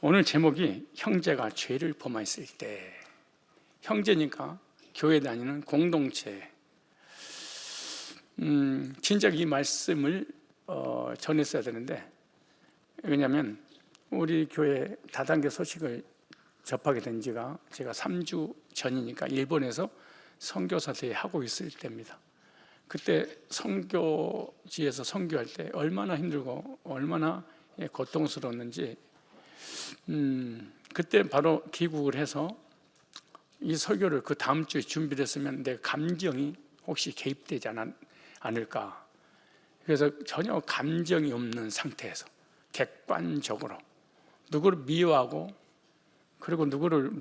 오늘 제목이 형제가 죄를 범했을 때, 형제니까 교회 다니는 공동체. 진작 이 말씀을 전했어야 되는데, 왜냐하면 우리 교회 다단계 소식을 접하게 된 지가 제가 3주 전이니까 일본에서 선교사 대회 하고 있을 때입니다. 그때 선교지에서 선교할 때 얼마나 힘들고 얼마나 고통스러웠는지, 그때 바로 귀국을 해서 이 설교를 그 다음 주에 준비를 했으면 내 감정이 혹시 개입되지 않을까. 그래서 전혀 감정이 없는 상태에서 객관적으로 누구를 미워하고 그리고 누구를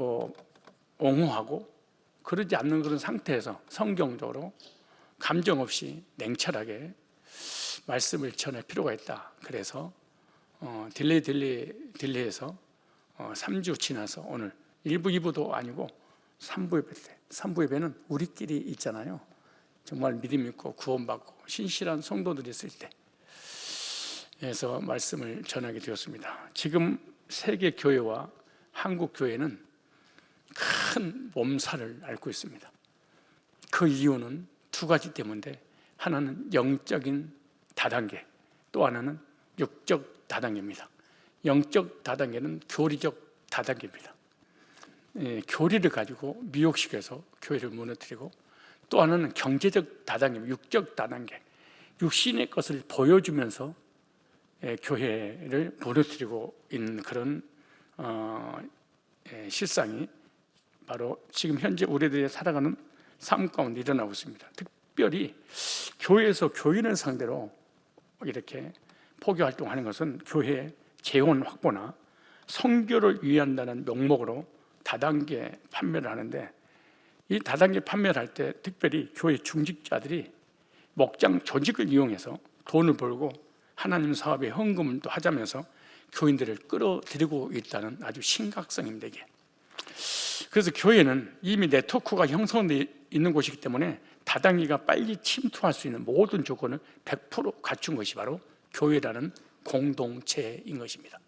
옹호하고 그러지 않는 그런 상태에서 성경적으로 감정 없이 냉철하게 말씀을 전할 필요가 있다. 그래서 딜레이해서 3주 지나서 오늘 1부, 2부도 아니고 3부 예배 때, 3부 예배는 우리끼리 있잖아요. 정말 믿음 있고 구원받고 신실한 성도들이 있을 때 에서 말씀을 전하게 되었습니다. 지금 세계 교회와 한국 교회는 큰 몸살을 앓고 있습니다. 그 이유는 두 가지 때문인데, 하나는 영적인 다단계, 또 하나는 육적 다단계입니다. 영적 다단계는 교리적 다단계입니다. 교리를 가지고 미혹시켜서 교회를 무너뜨리고, 또 하나는 경제적 다단계, 육적 다단계, 육신의 것을 보여주면서 교회를 무너뜨리고 있는 그런 실상이 바로 지금 현재 우리들이 살아가는 삶 가운데 일어나고 있습니다. 특별히 교회에서 교인을 상대로 이렇게 포교 활동하는 것은 교회 재원 확보나 선교를 위한다는 명목으로 다단계 판매를 하는데, 이 다단계 판매를 할 때 특별히 교회 중직자들이 목장 조직을 이용해서 돈을 벌고 하나님 사업에 헌금을 또 하자면서 교인들을 끌어들이고 있다는 아주 심각성입니다, 이게. 그래서 교회는 이미 네트워크가 형성되어 있는 곳이기 때문에 다단계가 빨리 침투할 수 있는 모든 조건을 100% 갖춘 것이 바로 교회라는 공동체인 것입니다.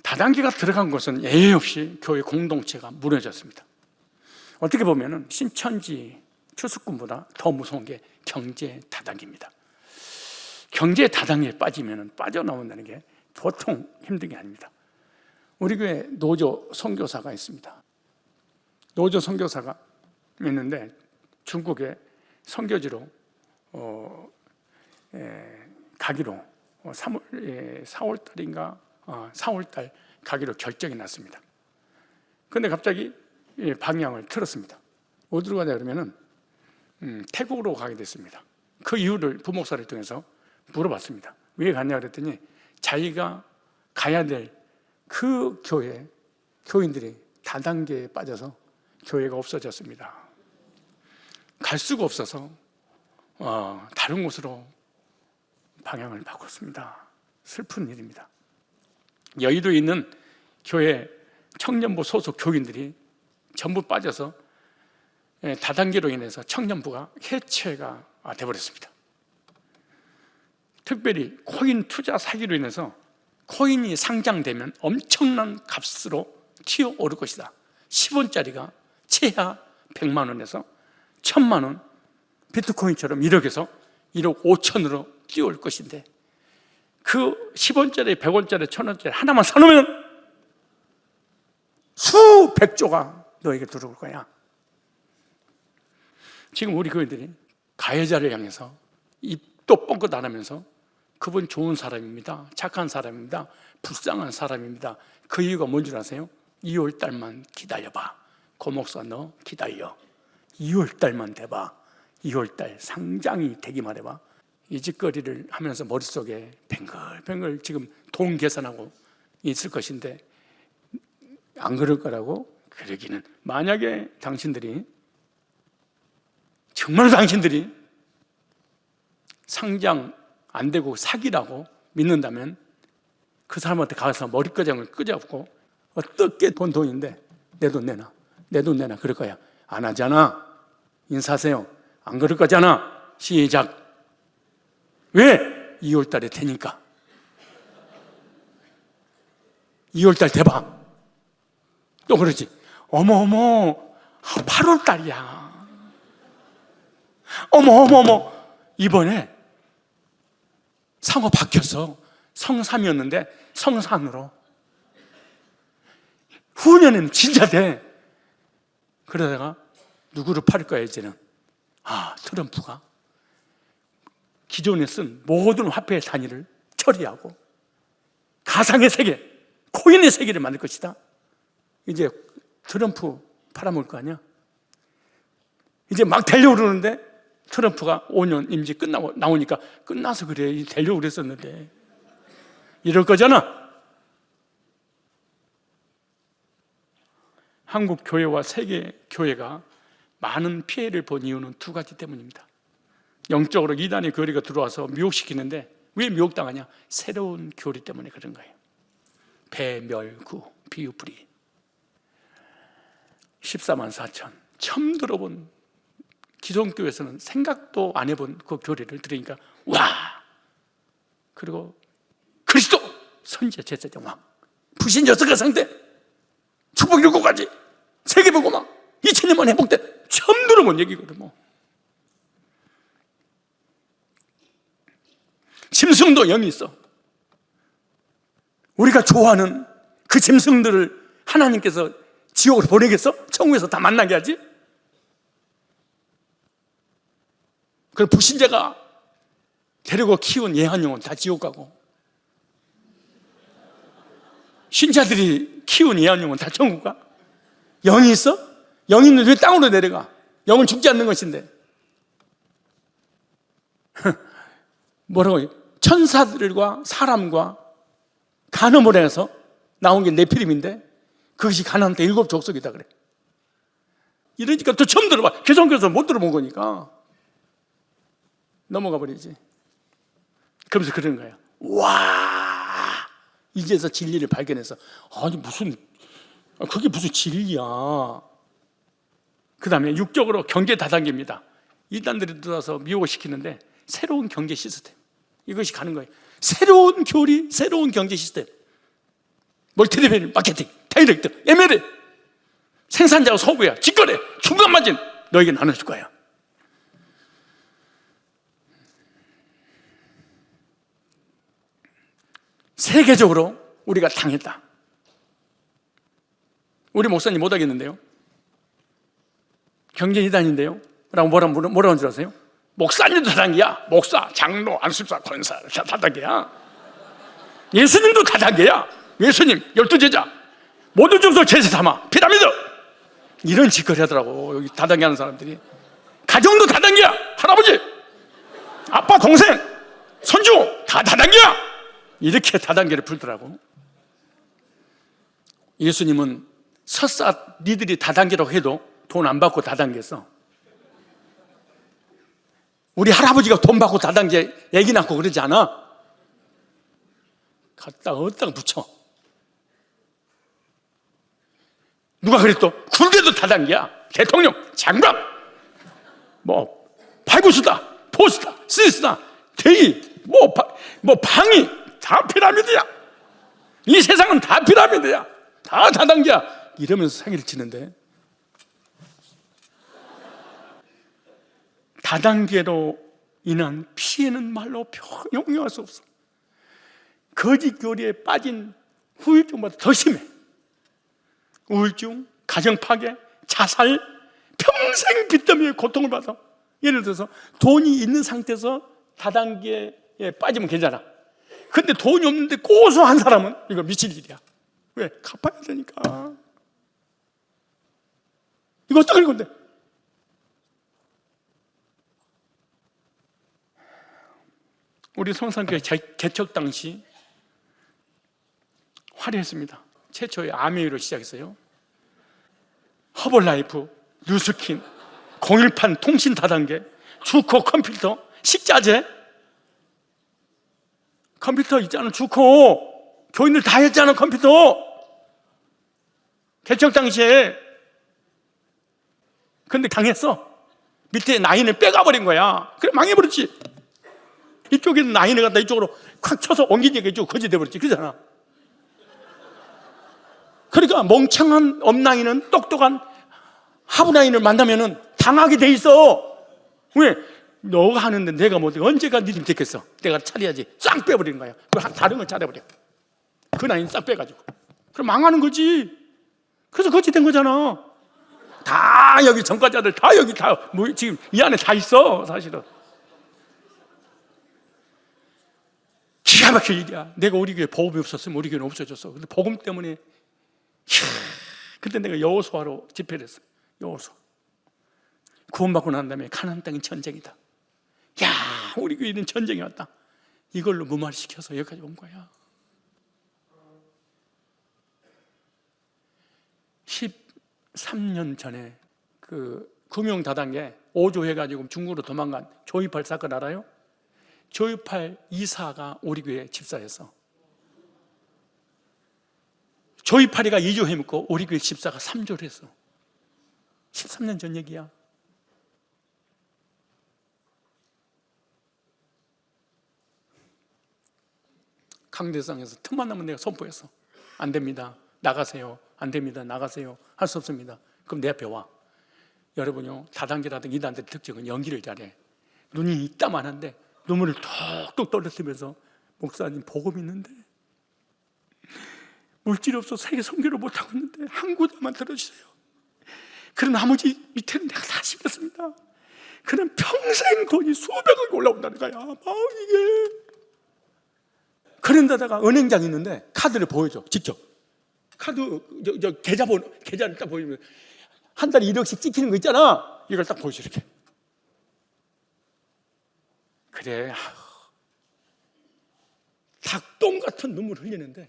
다단계가 들어간 것은 예외 없이 교회 공동체가 무너졌습니다. 어떻게 보면 신천지 추수꾼보다 더 무서운 게 경제 다단계입니다. 경제 다단계에 빠지면 빠져나온다는 게 보통 힘든 게 아닙니다. 우리 교회 노조 선교사가 있습니다. 노조 선교사가 있는데 중국에 선교지로 가기로 4월달인가 4월달 가기로 결정이 났습니다. 그런데 갑자기 방향을 틀었습니다. 어디로 가냐 그러면은 태국으로 가게 됐습니다. 그 이유를 부목사를 통해서 물어봤습니다. 왜 갔냐 그랬더니 자기가 가야 될 그 교회 교인들이 다단계에 빠져서 교회가 없어졌습니다. 갈 수가 없어서 다른 곳으로 방향을 바꿨습니다. 슬픈 일입니다. 여의도에 있는 교회 청년부 소속 교인들이 전부 빠져서 다단계로 인해서 청년부가 해체가 되어버렸습니다. 특별히 코인 투자 사기로 인해서 코인이 상장되면 엄청난 값으로 튀어오를 것이다. 10원짜리가 최하 100만 원에서 1000만 원, 비트코인처럼 1억에서 1억 5천으로 뛰어올 것인데, 그 10원짜리, 100원짜리, 1000원짜리 하나만 사놓으면 수백조가 너에게 들어올 거야. 지금 우리 교회들이 가해자를 향해서 입도 뻥끗 안 하면서 그분 좋은 사람입니다, 착한 사람입니다, 불쌍한 사람입니다. 그 이유가 뭔지 아세요? 2월달만 기다려봐. 고목사 너 기다려. 2월달만 돼봐. 2월달 상장이 되기만 해봐. 이 짓거리를 하면서 머릿속에 뱅글뱅글 지금 돈 계산하고 있을 것인데, 안 그럴 거라고? 그러기는, 만약에 정말 당신들이 상장 안 되고 사기라고 믿는다면 그 사람한테 가서 머리끄장을 끄잡고 어떻게 본 돈인데 내 돈 내놔 그럴 거야. 안 하잖아. 인사하세요. 안 그럴 거잖아. 시작. 왜? 2월 달에 되니까. 2월달 대박. 또 그러지. 어머 8월달이야. 어머 이번에 상호 바뀌었어. 성삼이었는데 성산으로. 후년에는 진짜 돼. 그러다가 누구를 팔을 거야 이제는? 트럼프가 기존에 쓴 모든 화폐의 단위를 처리하고 가상의 세계, 코인의 세계를 만들 것이다. 이제 트럼프 팔아먹을 거 아니야? 이제 막 되려고 그러는데 트럼프가 5년 임기 끝나고 나오니까 끝나서 그래. 되려고 그랬었는데. 이럴 거잖아. 한국 교회와 세계 교회가 많은 피해를 본 이유는 두 가지 때문입니다. 영적으로 이단의 교리가 들어와서 미혹시키는데 왜 미혹당하냐? 새로운 교리 때문에 그런 거예요. 배멸구 비유풀이 14만 4천 처음 들어본 기존 교회에서는 생각도 안 해본 그 교리를 들으니까 와! 그리고 그리스도 선지자 제사장 왕 부신 여섯가 상대 축복 7가지 세계보고 막 2000년만 회복돼. 처음 들어본 얘기거든. 뭐 짐승도 영이 있어. 우리가 좋아하는 그 짐승들을 하나님께서 지옥으로 보내겠어? 천국에서 다 만나게 하지? 그 불신자가 데리고 키운 예한영은 다 지옥 가고 신자들이 키운 예한영은 다 천국 가? 영이 있어? 영이 있는데 왜 땅으로 내려가? 영은 죽지 않는 것인데. 뭐라고? 천사들과 사람과 간음을 해서 나온 게 네피림인데 그것이 가나안 때 7족속이다 그래. 이러니까 또 처음 들어봐. 개성교에서 못 들어본 거니까 넘어가 버리지. 그러면서 그러는 거야. 와, 이제서 진리를 발견해서 아니 그게 무슨 진리야. 그 다음에 육적으로 경제 다단계입니다. 이단들이 들어와서 미혹을 시키는데 새로운 경제 시스템, 이것이 가는 거예요. 새로운 교리, 새로운 경제 시스템. 멀티레벨 마케팅, 다이렉트, M&A, 생산자와 소비야, 직거래, 중간 마진 너에게 나눠줄 거야. 세계적으로 우리가 당했다. 우리 목사님 못 하겠는데요? 경제 이단인데요? 라고 뭐라고 하는 줄 아세요? 목사님도 다단계야. 목사, 장로, 안수사, 권사 다 다단계야. 예수님도 다단계야. 예수님 12제자 모든 종속 제세 삼아 피라미드 이런 짓거리 하더라고. 여기 다단계 하는 사람들이. 가정도 다단계야. 할아버지, 아빠, 동생, 손주 다 다단계야. 이렇게 다단계를 풀더라고. 예수님은 설사 니들이 다단계라고 해도 돈 안 받고 다단계했어. 우리 할아버지가 돈 받고 다단계 애기 낳고 그러지 않아? 갖다가 어디다가 붙여. 누가 그랬어? 군대도 다단계야. 대통령, 장관, 파이브스타, 포스타, 시스타, 대위, 방위 다 피라미드야. 이 세상은 다 피라미드야. 다 다단계야. 이러면서 사기를 치는데 다단계로 인한 피해는 말로 용용할 수 없어. 거짓 교리에 빠진 후유증보다 더 심해. 우울증, 가정 파괴, 자살, 평생 빚더미에 고통을 받아. 예를 들어서 돈이 있는 상태에서 다단계에 빠지면 괜찮아. 근데 돈이 없는데 고소한 사람은 이거 미칠 일이야. 왜? 갚아야 되니까. 이거 어떡할 건데? 우리 성산교회 개척 당시 화려했습니다. 최초의 아메이로 시작했어요. 허벌라이프, 뉴스킨, 018 통신 다단계, 주코 컴퓨터, 식자재, 컴퓨터 있잖아. 주코 교인들 다 했잖아. 컴퓨터 개척 당시에. 근데 당했어. 밑에 라인을 빼가버린 거야. 그래 망해버렸지. 이쪽에는 라인을 갖다 이쪽으로 콱 쳐서 옮기니까 이쪽 거지 돼버렸지. 그러잖아. 그러니까 멍청한 엄나이는 똑똑한 하부나이를 만나면은 당하게 돼 있어. 왜? 너가 하는데 내가 뭐 언제가 니들 됐겠어? 내가 차려야지. 싹 빼버리는 거야. 다른 걸 차려버려. 그 나이는 싹 빼가지고. 그럼 망하는 거지. 그래서 그렇게 된 거잖아. 다 여기 전과자들 다 여기 다 뭐 지금 이 안에 다 있어. 사실은 기가 막힐 일이야. 내가 우리 교회 복음이 없었으면 우리 교회는 없어졌어. 근데 복음 때문에 그때 내가 여호수아로 집회를 했어. 여호수아 구원받고 난 다음에 가나안 땅이 전쟁이다. 야, 우리 교회는 전쟁이 왔다. 이걸로 무마시켜서 여기까지 온 거야. 13년 전에 그 금융 다단계 5조 해가지고 중국으로 도망간 조이팔 사건 알아요? 조이팔 이사가 우리 교회 집사였어. 조이팔이가 2조 해먹고 우리 교회 집사가 3조를 했어. 13년 전 얘기야. 강대상에서 틈만 나면 내가 선포했어. 안 됩니다. 나가세요. 안 됩니다. 나가세요. 할 수 없습니다. 그럼 내 앞에 와. 여러분요, 다단계라든 2단계 특징은 연기를 잘해. 눈이 이따만한데 눈물을 톡톡 떨어뜨리면서 목사님 복음 있는데 물질이 없어서 세계 선교를 못하고 있는데 한 구절만 들어주세요. 그런 나머지 밑에는 내가 다 씹었습니다. 그는 평생 돈이 수백억이 올라온다는 거야. 이게. 그런데다가 은행장이 있는데 카드를 보여줘. 직접 카드 계좌를 딱 보여주면 한 달에 1억씩 찍히는 거 있잖아. 이걸 딱 보여줘. 이렇게. 그래, 닭똥 같은 눈물을 흘리는데,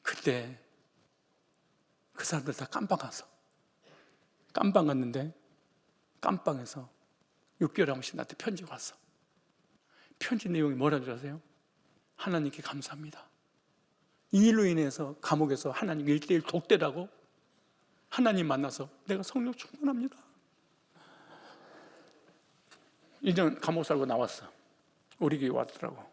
그때 그 사람들 다 깜빵 갔어. 깜빵 갔는데 깜빵에서 6개월에 한 번씩 나한테 편지가 왔어. 편지 내용이 뭐라는 줄 아세요? 하나님께 감사합니다. 이 일로 인해서 감옥에서 하나님 1:1 독대라고 하나님 만나서 내가 성령 충만합니다. 1년 감옥 살고 나왔어. 우리 교회 왔더라고.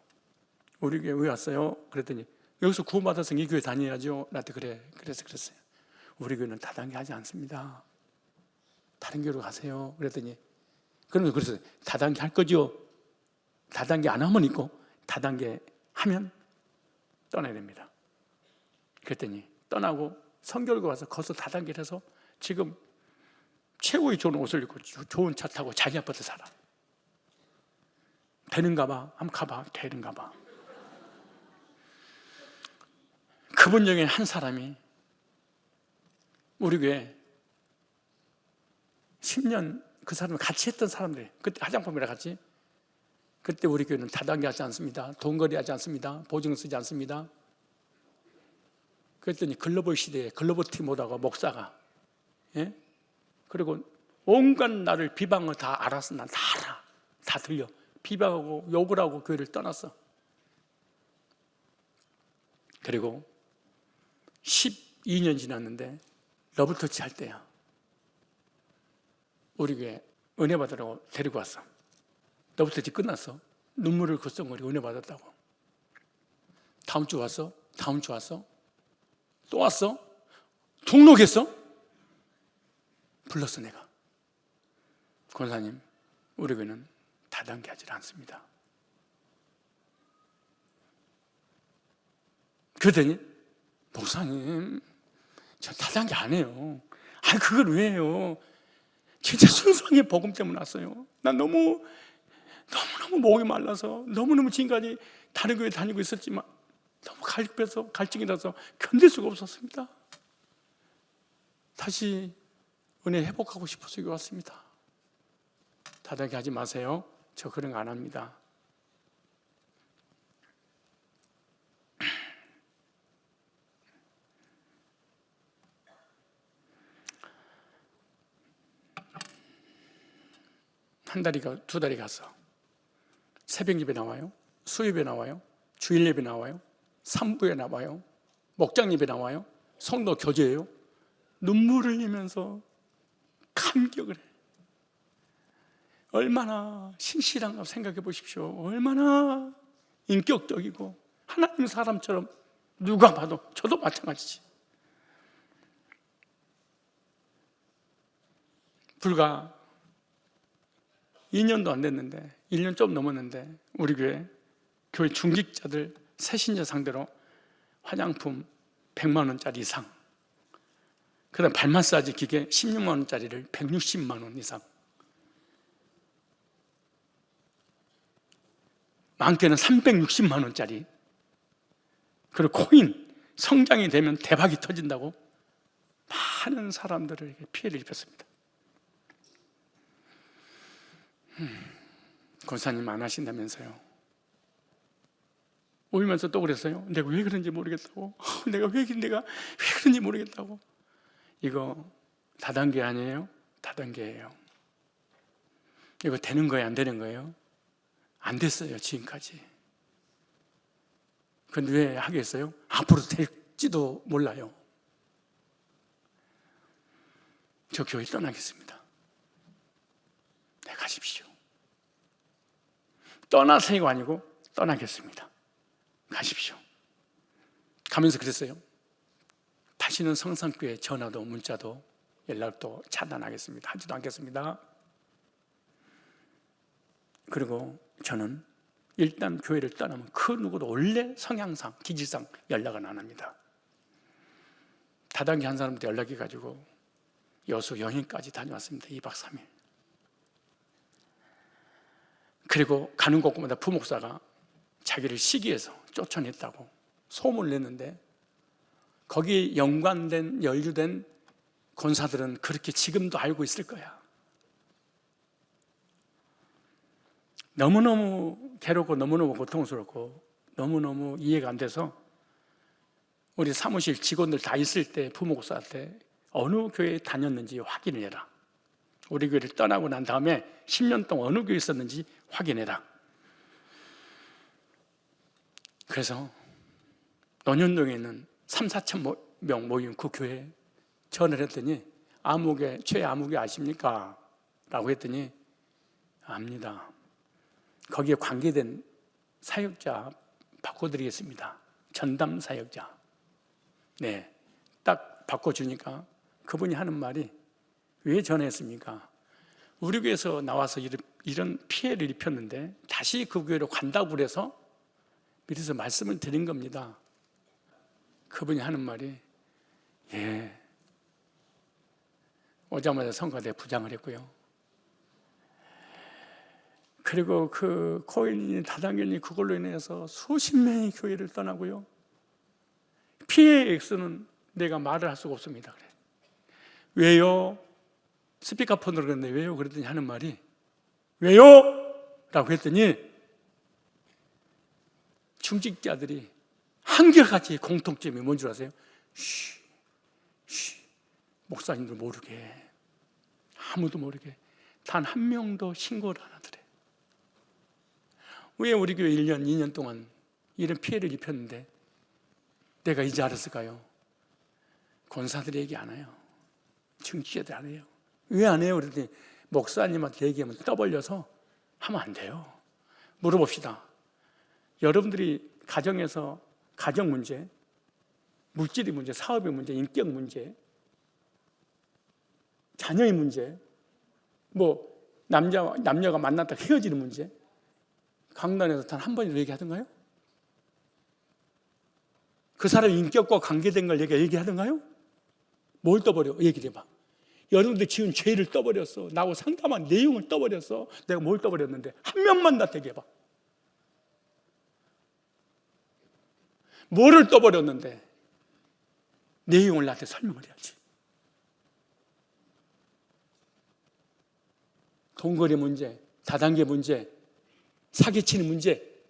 우리 교회 왜 왔어요? 그랬더니 여기서 구원받아서 이 교회 다녀야죠. 나한테 그랬어요. 우리 교회는 다단계 하지 않습니다. 다른 교회로 가세요. 그랬더니 그래서 다단계 할 거죠? 다단계 안 하면 있고 다단계 하면 떠나야 됩니다. 그랬더니 떠나고 선교를 와서 거기서 다단계를 해서 지금 최고의 좋은 옷을 입고 좋은 차 타고 자기 아파트 살아. 되는가 봐. 한번 가봐. 되는가 봐. 그분 중에 한 사람이 우리 교회 10년 그 사람을 같이 했던 사람들, 그때 화장품이랑 같이, 그때 우리 교회는 다단계 하지 않습니다. 돈거리 하지 않습니다. 보증 쓰지 않습니다. 그랬더니 글로벌 시대에 글로벌 팀 오다가 목사가, 예? 그리고 온갖 나를 비방을 다 알았어. 난 다 알아. 다 들려. 비방하고 욕을 하고 교회를 떠났어. 그리고 12년 지났는데 러브터치 할 때야. 우리 교회 은혜 받으라고 데리고 왔어. 러브터치 끝났어. 눈물을 글썽거리고 은혜 받았다고. 다음 주 왔어? 다음 주 왔어? 또 왔어? 등록했어? 불렀어 내가. 권사님, 우리 교회는 다단계 하지 않습니다. 그러더니 목사님, 저 다단계 안 해요. 아니 그걸 왜 해요? 진짜 순수하게 복음 때문에 왔어요. 난 너무너무 목이 말라서 너무너무 지금까지 다른 교회 다니고 있었지만 너무 갈증이 나서 견딜 수가 없었습니다. 다시 은혜 회복하고 싶어서 여기 왔습니다. 다단계 하지 마세요. 저 그런 거 안 합니다. 한 달이가 두 달이 갔어. 새벽 예배 나와요. 수요예배 나와요. 주일 예배 나와요. 삼부에 나와요. 목장 예배 나와요. 성도 교제해요. 눈물을 흘리면서 감격을 해. 얼마나 신실한가 생각해 보십시오. 얼마나 인격적이고 하나님 사람처럼 누가 봐도 저도 마찬가지지. 불과 2년도 안 됐는데 1년 좀 넘었는데 우리 교회 중직자들 새신자 상대로 화장품 100만 원짜리 이상, 그다음 발 마사지 기계 16만 원짜리를 160만 원 이상, 많게는 360만 원짜리, 그리고 코인 성장이 되면 대박이 터진다고 많은 사람들에게 피해를 입혔습니다. 권사님 안 하신다면서요. 울면서 또 그랬어요. 내가 왜 그런지 모르겠다고. 내가 왜 그런지 모르겠다고. 이거 다단계 아니에요? 다단계예요. 이거 되는 거예요? 안 되는 거예요? 안 됐어요, 지금까지. 근데 왜 하겠어요? 앞으로 될지도 몰라요. 저 교회 떠나겠습니다. 네, 가십시오. 떠나세요가 아니고 떠나겠습니다. 가십시오. 가면서 그랬어요. 다시는 성산교회 전화도 문자도 연락도 차단하겠습니다. 하지도 않겠습니다. 그리고 저는 일단 교회를 떠나면 그 누구도 원래 성향상, 기질상 연락은 안 합니다. 다단계 한 사람한테 연락해가지고 여수 여행까지 다녀왔습니다. 2박 3일. 그리고 가는 곳마다 부목사가 자기를 시기해서 쫓아냈다고 소문을 냈는데, 거기에 연관된 연루된 권사들은 그렇게 지금도 알고 있을 거야. 너무너무 괴롭고 너무너무 고통스럽고 너무너무 이해가 안 돼서 우리 사무실 직원들 다 있을 때 부목사한테 어느 교회에 다녔는지 확인을 해라. 우리 교회를 떠나고 난 다음에 10년 동안 어느 교회에 있었는지 확인해라. 그래서 논현동에 있는 3,4천 명 모인 그 교회에 전화를 했더니 최아무개 아십니까? 라고 했더니 압니다. 거기에 관계된 사역자 바꿔드리겠습니다. 전담 사역자. 네, 딱 바꿔주니까 그분이 하는 말이, 왜 전화했습니까? 우리 교회에서 나와서 이런 피해를 입혔는데 다시 그 교회로 간다고 그래서 미리서 말씀을 드린 겁니다. 그분이 하는 말이, 예, 오자마자 성가대 부장을 했고요. 그리고 그 코인이 다단계니 그걸로 인해서 수십 명이 교회를 떠나고요. 피해 액수는 내가 말을 할 수가 없습니다. 그래. 왜요? 스피커폰으로 그랬는데 왜요? 그랬더니 하는 말이, 왜요? 라고 했더니 중직자들이 한결같이 공통점이 뭔 줄 아세요? 목사님도 모르게, 아무도 모르게, 단 한 명도 신고를 안 하더래. 왜 우리 교회 1년, 2년 동안 이런 피해를 입혔는데 내가 이제 알았을까요? 권사들이 얘기 안 해요. 중직자들 안 해요. 왜 안 해요? 그랬더니 목사님한테 얘기하면 떠벌려서 하면 안 돼요. 물어봅시다. 여러분들이 가정에서 가정 문제, 물질의 문제, 사업의 문제, 인격 문제, 자녀의 문제, 남녀가 만났다 헤어지는 문제, 강단에서 단 한 번이라도 얘기하던가요? 그 사람의 인격과 관계된 걸 얘기하던가요? 뭘 떠버려? 얘기를 해봐. 여러분들 지은 죄를 떠버렸어. 나하고 상담한 내용을 떠버렸어. 내가 뭘 떠버렸는데 한 명만 나한테 얘기해봐. 뭐를 떠버렸는데 내용을 나한테 설명을 해야지. 동거래 문제, 다단계 문제, 사기치는 문제,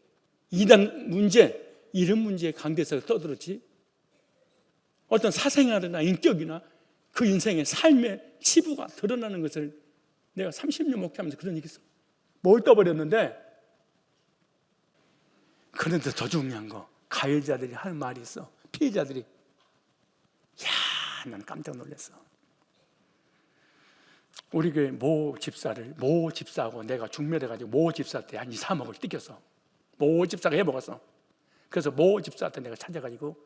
이단 문제, 이런 문제에 강대해서 떠들었지, 어떤 사생활이나 인격이나 그 인생의 삶의 치부가 드러나는 것을 내가 30년 목회하면서 그런 얘기 했어. 뭘 떠버렸는데, 그런데 더 중요한 거, 가해자들이 하는 말이 있어. 피해자들이. 야, 난 깜짝 놀랐어. 우리 교회 모 집사하고 내가 중매해가지고 모 집사한테 한 2, 3억을 뜯겼어. 모 집사가 해먹었어. 그래서 모 집사한테 내가 찾아가지고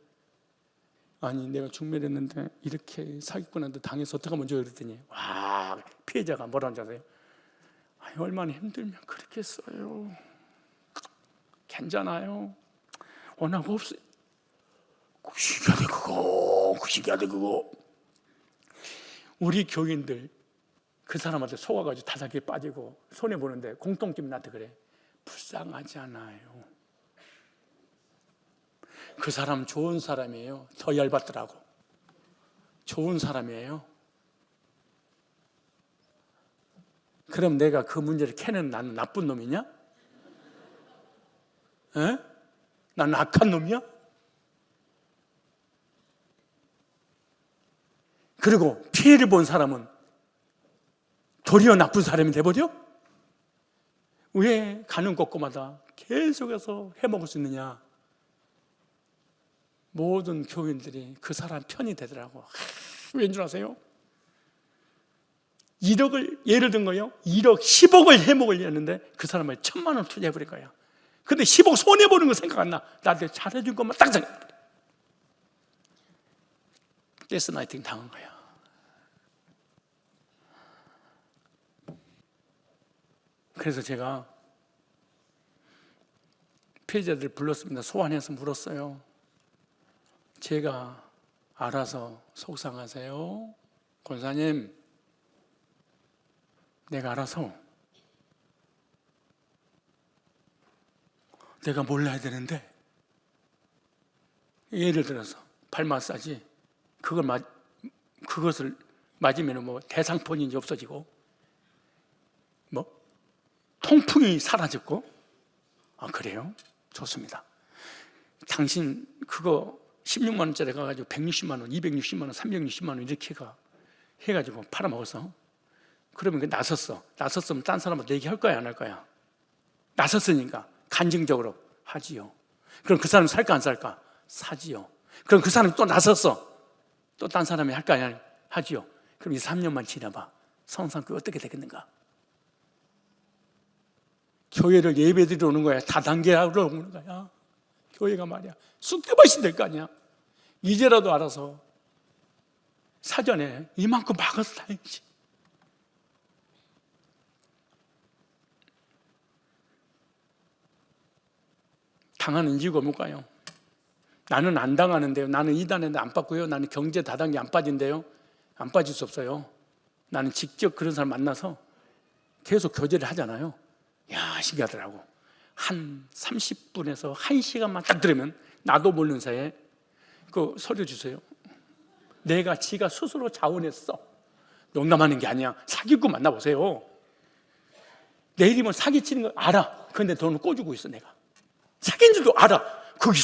아니 내가 중매했는데 이렇게 사기꾼한테 당해서 어떡하면 좋아 그랬더니 와 피해자가 뭐라는 줄 아세요? 아니, 얼마나 힘들면 그렇게 써요. 괜찮아요. 워낙 없어요. 신기하대 그거. 우리 교인들 그 사람한테 속아가지고 다닥에 빠지고 손해보는데 공통점이 나한테 그래. 불쌍하지 않아요. 그 사람 좋은 사람이에요. 더 열받더라고. 좋은 사람이에요. 그럼 내가 그 문제를 캐는 나는 나쁜 놈이냐? 에? 난 악한 놈이야? 그리고 피해를 본 사람은 도리어 나쁜 사람이 돼버려? 왜 가는 곳곳마다 계속해서 해먹을 수 있느냐? 모든 교인들이 그 사람 편이 되더라고. 왠 줄 아세요? 1억을 예를 든 거예요. 1억, 10억을 해먹으려는데 그 사람을 1,000만 원 투자해버릴 거야. 근데 10억 손해보는 거 생각 안 나. 나한테 잘해준 것만 딱 생각해. 가스라이팅 당한 거야. 그래서 제가 피해자들 불렀습니다. 소환해서 물었어요. 제가 알아서 속상하세요? 권사님, 내가 알아서 내가 몰라야 되는데 예를 들어서 발 마사지 그것을 맞으면 뭐 대상포진이 없어지고 뭐 통풍이 사라졌고 그래요? 좋습니다. 당신 그거 16만 원짜리 가가지고 160만 원, 260만 원, 360만 원 이렇게 해가지고 팔아먹었어. 그러면 그 나섰으면 딴 사람한테 얘기할 거야 안 할 거야? 나섰으니까 간증적으로 하지요. 그럼 그 사람 살까 안 살까? 사지요. 그럼 그 사람이 또 나섰어. 또 딴 사람이 할까 안 하지요. 그럼 이 3년만 지나봐. 성상교회 어떻게 되겠는가? 교회를 예배드리러 오는 거야. 다단계하러 오는 거야. 교회가 말이야 쑥대밭이 될 거 아니야. 이제라도 알아서 사전에 이만큼 막아서 다행이지. 당하는 이유가 뭘까요? 나는 안 당하는데요. 나는 이단에도 안 빠고요. 나는 경제 다단계 안 빠진대요. 안 빠질 수 없어요. 나는 직접 그런 사람 만나서 계속 교제를 하잖아요. 야, 신기하더라고. 한 30분에서 1시간만 딱 들으면 나도 모르는 사이에 그 서류 주세요. 내가 지가 스스로 자원했어. 농담하는 게 아니야. 사기꾼 만나보세요. 내일이면 사기치는 거 알아. 그런데 돈을 꿔주고 있어 내가. 사기인 줄도 알아. 거기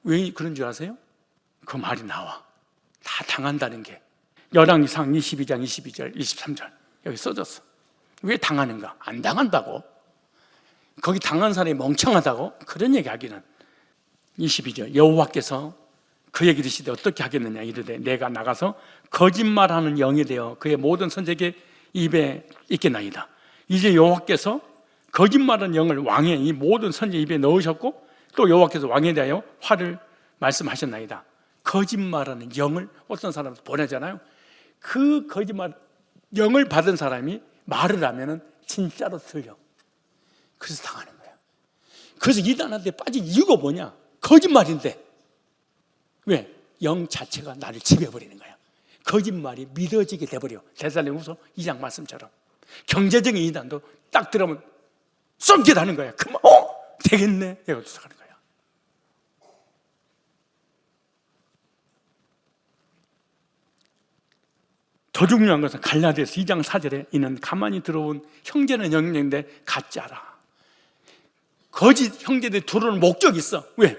왜 그런 줄 아세요? 그 말이 나와. 다 당한다는 게. 열왕기상 22장 22절 23절 여기 써졌어. 왜 당하는가? 안 당한다고. 거기 당한 사람이 멍청하다고? 그런 얘기 하기는. 22절 여호와께서 그에게 이르시되 어떻게 하겠느냐 이르되 내가 나가서 거짓말하는 영이 되어 그의 모든 선지자의 입에 있겠나이다. 이제 여호와께서 거짓말하는 영을 왕의 이 모든 선지자 입에 넣으셨고 또 여호와께서 왕에 대하여 화를 말씀하셨나이다. 거짓말하는 영을 어떤 사람한테 보내잖아요. 그 거짓말 영을 받은 사람이 말을 하면은 진짜로 들려. 그래서 당하는 거야. 그래서 이단한테 빠진 이유가 뭐냐? 거짓말인데. 왜? 영 자체가 나를 지배해버리는 거야. 거짓말이 믿어지게 돼버려. 데살로니가후서 2장 말씀처럼. 경제적인 이단도 딱 들으면 썸짓하는 거야. 그만 되겠네. 이러고 쫓아가는 거야. 더 중요한 것은 갈라디아서 2장 4절에 이는 가만히 들어온 형제는 영영인데 가짜라. 거짓 형제들 들어오는 목적이 있어. 왜?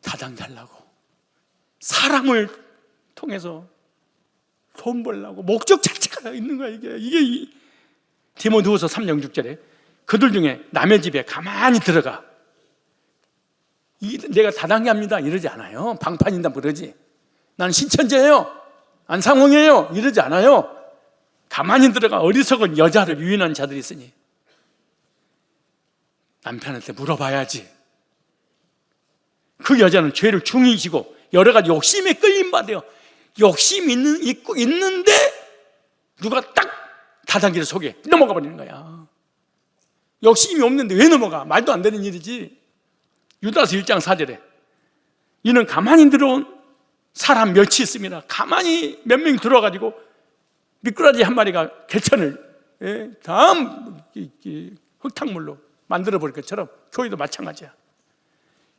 다단계 하려고. 사람을 통해서 돈 벌려고. 목적 자체가 있는 거야. 이게 디모데후서 3장 6절에 그들 중에 남의 집에 가만히 들어가. 내가 다단계 합니다 이러지 않아요. 방판인다 그러지. 나는 신천지예요, 안상홍이에요 이러지 않아요. 가만히 들어가. 어리석은 여자를 유인한 자들이 있으니 남편한테 물어봐야지. 그 여자는 죄를 중히 지고 여러 가지 욕심에 끌림받아요. 욕심이 있는데 누가 딱 다단계를 속에 넘어가 버리는 거야. 욕심이 없는데 왜 넘어가? 말도 안 되는 일이지. 유다서 1장 4절에 이는 가만히 들어온 사람 멸치 있습니다. 가만히 몇 명이 들어와가지고 미꾸라지 한 마리가 개천을 다음 흙탕물로 만들어버릴 것처럼 교회도 마찬가지야.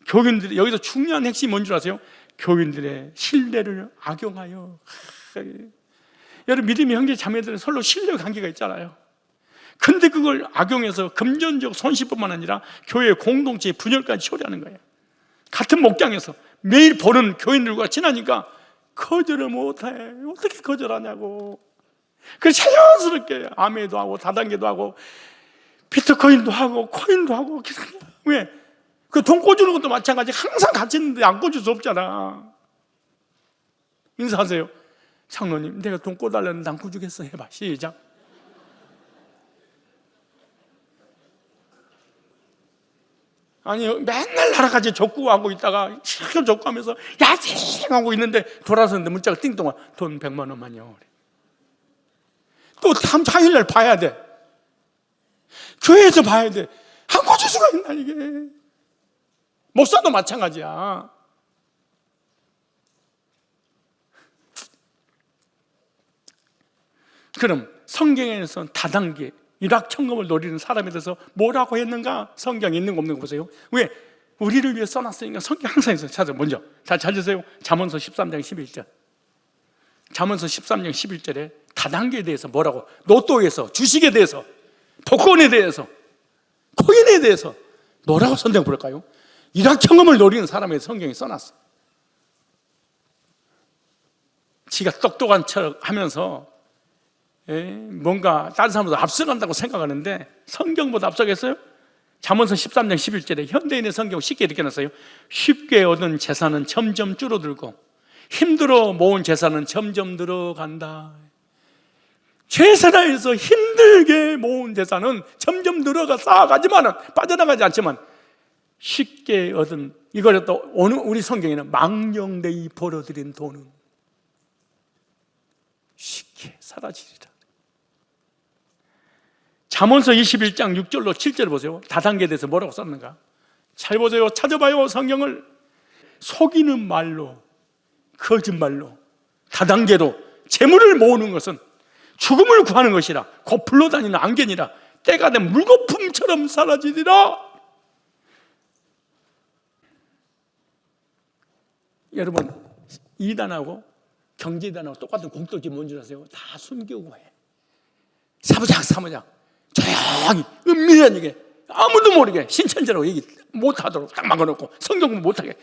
교인들이 여기서 중요한 핵심이 뭔 줄 아세요? 교인들의 신뢰를 악용하여. 여러분 믿음의 형제 자매들은 서로 신뢰 관계가 있잖아요. 근데 그걸 악용해서 금전적 손실뿐만 아니라 교회 공동체의 분열까지 초래하는 거예요. 같은 목장에서 매일 보는 교인들과 지나니까 거절을 못해. 어떻게 거절하냐고. 그래서 자연스럽게 아메도 하고 다단계도 하고 비트코인도 하고 코인도 하고. 왜? 그 돈 꿔주는 것도 마찬가지. 항상 같이 있는데 안 꿔줄 수 없잖아. 인사하세요. 장로님, 내가 돈 꿔달라는데 안 꿔주겠어. 해봐. 시작. 아니 맨날 나라같이 족구하고 있다가 실컷 족구하면서 야징하고 있는데 돌아서는데 문자가 띵동 와. 돈 100만 원만요. 또 다음 화요일날 봐야 돼. 교회에서 봐야 돼. 안 꿔줄 수가 있나 이게. 목사도 마찬가지야. 그럼 성경에서 다단계 일확천금을 노리는 사람에 대해서 뭐라고 했는가? 성경에 있는 거 없는 거 보세요. 왜? 우리를 위해 써놨으니까 성경 항상 있어요. 찾아 먼저 다 찾으세요. 잠언서 13장 11절. 잠언서 13장 11절에 다단계에 대해서 뭐라고? 로또에서, 주식에 대해서, 복권에 대해서, 코인에 대해서 뭐라고 선정 부를까요? 일확천금을 노리는 사람의 성경에 써놨어. 지가 똑똑한 척 하면서 뭔가 다른 사람보다 앞서간다고 생각하는데 성경보다 앞서겠어요? 잠언서 13장 11절에 현대인의 성경 쉽게 이렇게 놨어요. 쉽게 얻은 재산은 점점 줄어들고 힘들어 모은 재산은 점점 늘어간다. 최선화해서 힘들게 모은 재산은 점점 늘어가 쌓아가지만은 빠져나가지 않지만 쉽게 얻은 이걸 또 우리 성경에는 망령되이 벌어들인 돈은 쉽게 사라지리라. 잠언서 21장 6절로 7절 보세요. 다단계에 대해서 뭐라고 썼는가? 잘 보세요. 찾아봐요. 성경을. 속이는 말로, 거짓말로, 다단계로 재물을 모으는 것은 죽음을 구하는 것이라 곧 불러다니는 안개니라 때가 된 물거품처럼 사라지리라. 여러분 이단하고 경제단하고 똑같은 공통점이 뭔지 아세요? 다 숨기고 해. 사무장 조용히 은밀한 얘기 아무도 모르게 신천지라고 얘기 못하도록 딱 막아놓고 성경 공부 못하게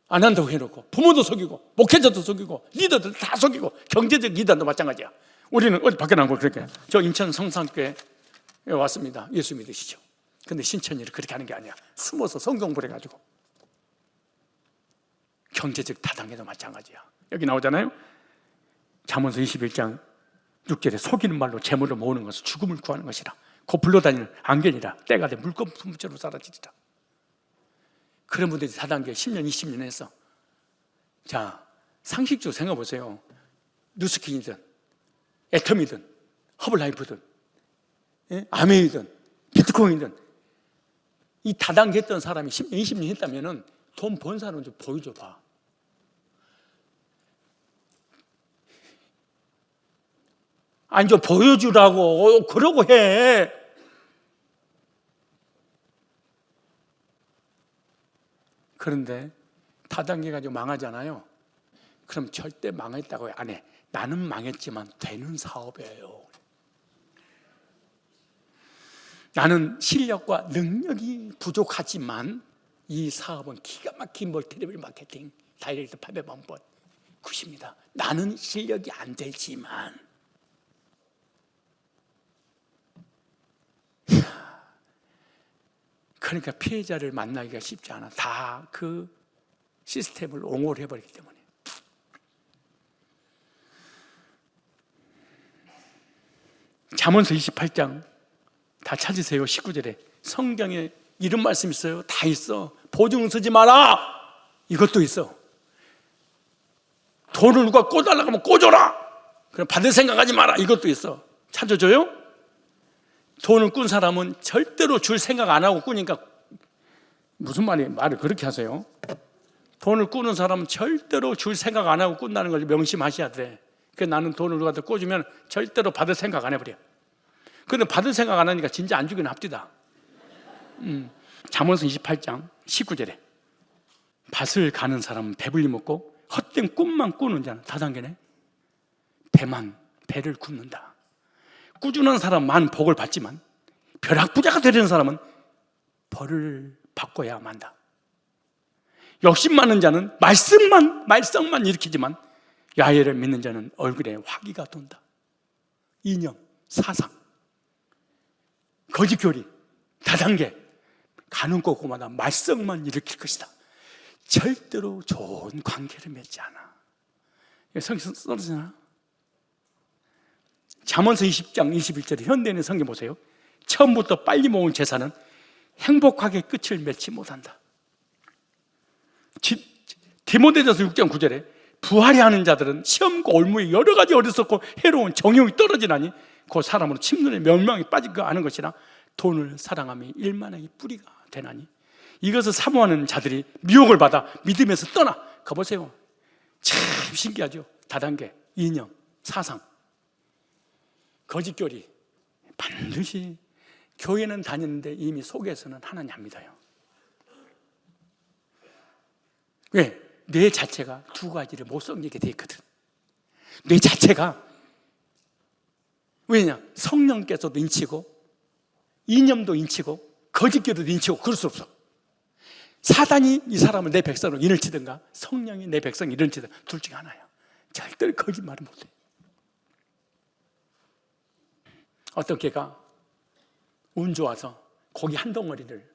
안 한다고 해놓고 부모도 속이고 목회자도 속이고 리더들 다 속이고 경제적 이단도 마찬가지야. 우리는 어디 밖에 나온 거 그렇게 저 인천 성산교회에 왔습니다. 예수 믿으시죠? 근데 신천지를 그렇게 하는 게 아니야. 숨어서 성경 공부를 해가지고 경제적 다단계도 마찬가지야. 여기 나오잖아요. 잠언서 21장 6절에 속이는 말로 재물을 모으는 것은 죽음을 구하는 것이라 곧 불러다니는 안개니라 때가 돼 물거품처럼 사라지리라. 그런 분들이 4단계 10년 20년 해서 자 상식적으로 생각해 보세요. 누스킨이든 애텀이든 허블라이프든 아메이든 비트코인이든 이 다단계 했던 사람이 10년 20년 했다면 돈 번 사람은 좀 보여줘봐. 아니 좀 보여주라고 그러고 해. 그런데 다단계 가지고 망하잖아요. 그럼 절대 망했다고 안 해. 나는 망했지만 되는 사업이에요. 나는 실력과 능력이 부족하지만 이 사업은 기가 막힌 멀티레벨 마케팅 다이렉트 판매 방법 굿입니다. 나는 실력이 안 되지만 그러니까 피해자를 만나기가 쉽지 않아. 다 그 시스템을 옹호를 해버리기 때문에. 잠언서 28장 다 찾으세요. 19절에 성경에 이런 말씀 있어요. 다 있어. 보증 쓰지 마라. 이것도 있어. 돈을 누가 꿔달라고 하면 꿔줘라. 그럼 받을 생각하지 마라. 이것도 있어. 찾아줘요? 돈을 꾼 사람은 절대로 줄 생각 안 하고 꾸니까, 무슨 말을 그렇게 하세요? 돈을 꾸는 사람은 절대로 줄 생각 안 하고 꾼다는 걸 명심하셔야 돼. 그러니까 나는 돈을 누구한테 꿔주면 절대로 받을 생각 안 해버려. 그런데 받을 생각 안 하니까 진짜 안 주긴 합디다. 잠언서 28장 19절에 밭을 가는 사람은 배불리 먹고 헛된 꿈만 꾸는 자는 다단계네. 배를 굽는다. 꾸준한 사람은 많은 복을 받지만 벼락부자가 되려는 사람은 벌을 받고야 만다. 욕심 많은 자는 말썽만 일으키지만 야훼를 믿는 자는 얼굴에 화기가 돈다. 이념, 사상, 거짓 교리, 다단계 가는 곳마다 말썽만 일으킬 것이다. 절대로 좋은 관계를 맺지 않아. 성경 써주잖아. 잠언서 20장 21절에 현대인의 성경 보세요. 처음부터 빨리 모은 재산은 행복하게 끝을 맺지 못한다. 디모데전서 6장 9절에 부하려 하는 자들은 시험과 올무에 여러 가지 어리석고 해로운 정욕이 떨어지나니 그 사람으로 침눈에 멸망이 빠질 거 아는 것이나 돈을 사랑함이 일만하기 뿌리가 되나니 이것을 사모하는 자들이 미혹을 받아 믿음에서 떠나. 가보세요. 참 신기하죠. 다단계, 이념, 사상, 거짓교리. 반드시 교회는 다녔는데 이미 속에서는 하나님 안 믿어요. 왜? 뇌 자체가 두 가지를 못 섬기게 돼 있거든. 뇌 자체가. 왜냐? 성령께서도 인치고 이념도 인치고 거짓교리도 인치고 그럴 수 없어. 사단이 이 사람을 내 백성으로 인을 치든가 성령이 내 백성 인을 치든가 둘 중에 하나야. 절대로 거짓말을 못해. 어떤 개가 운 좋아서 고기 한 덩어리를